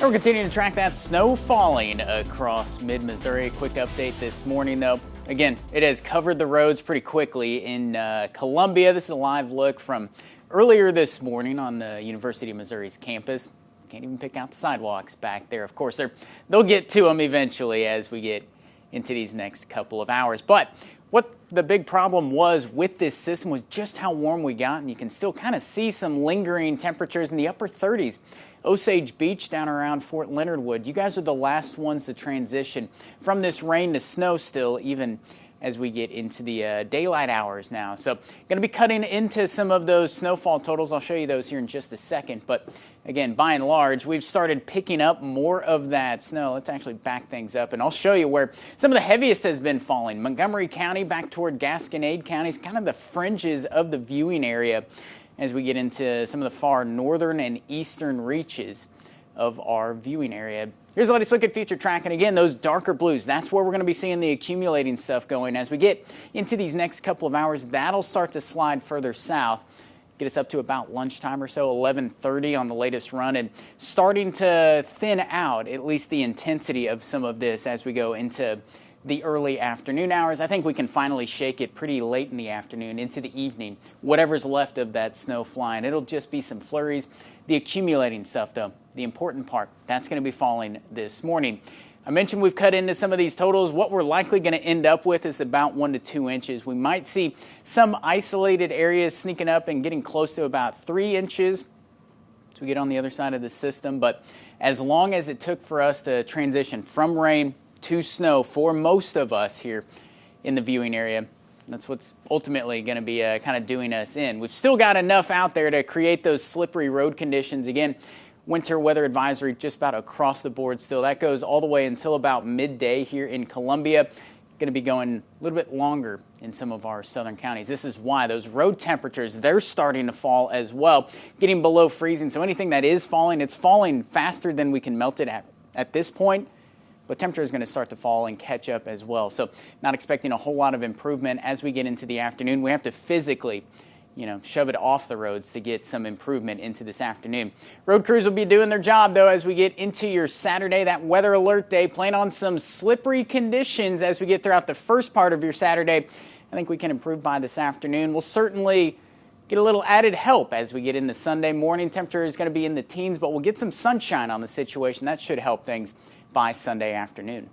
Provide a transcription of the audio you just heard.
We're continuing to track that snow falling across mid-Missouri. Quick update this morning, though. Again, it has covered the roads pretty quickly in Columbia. This is a live look from earlier this morning on the University of Missouri's campus. Can't even pick out the sidewalks back there. Of course, they'll get to them eventually as we get into these next couple of hours. But what the big problem was with this system was just how warm we got, and you can still kind of see some lingering temperatures in the upper 30s. Osage Beach down around Fort Leonard Wood. You guys are the last ones to transition from this rain to snow still, even as we get into the daylight hours now. So going to be cutting into some of those snowfall totals. I'll show you those here in just a second. But again, by and large, we've started picking up more of that snow. Let's actually back things up, and I'll show you where some of the heaviest has been falling. Montgomery County back toward Gasconade County is kind of the fringes of the viewing area as we get into some of the far northern and eastern reaches of our viewing area. Here's the latest look at future track, and again, those darker blues, that's where we're going to be seeing the accumulating stuff going. As we get into these next couple of hours, that'll start to slide further south, get us up to about lunchtime or so, 11:30 on the latest run, and starting to thin out at least the intensity of some of this as we go into the early afternoon hours. I think we can finally shake it pretty late in the afternoon into the evening, whatever's left of that snow flying. It'll just be some flurries. The accumulating stuff, though, the important part, that's going to be falling this morning. I mentioned we've cut into some of these totals. What we're likely going to end up with is about 1 to 2 inches. We might see some isolated areas sneaking up and getting close to about 3 inches as we get on the other side of the system. But as long as it took for us to transition from rain to snow for most of us here in the viewing area, that's what's ultimately going to be kind of doing us in. We've still got enough out there to create those slippery road conditions. Again, winter weather advisory just about across the board still. That goes all the way until about midday here in Columbia. Going to be going a little bit longer in some of our southern counties. This is why those road temperatures, they're starting to fall as well, getting below freezing. So anything that is falling, it's falling faster than we can melt it at this point. But temperature is going to start to fall and catch up as well. So not expecting a whole lot of improvement as we get into the afternoon. We have to physically, shove it off the roads to get some improvement into this afternoon. Road crews will be doing their job, though, as we get into your Saturday, that weather alert day. Plan on some slippery conditions as we get throughout the first part of your Saturday. I think we can improve by this afternoon. We'll certainly get a little added help as we get into Sunday morning. Temperature is going to be in the teens, but we'll get some sunshine on the situation. That should help things by Sunday afternoon.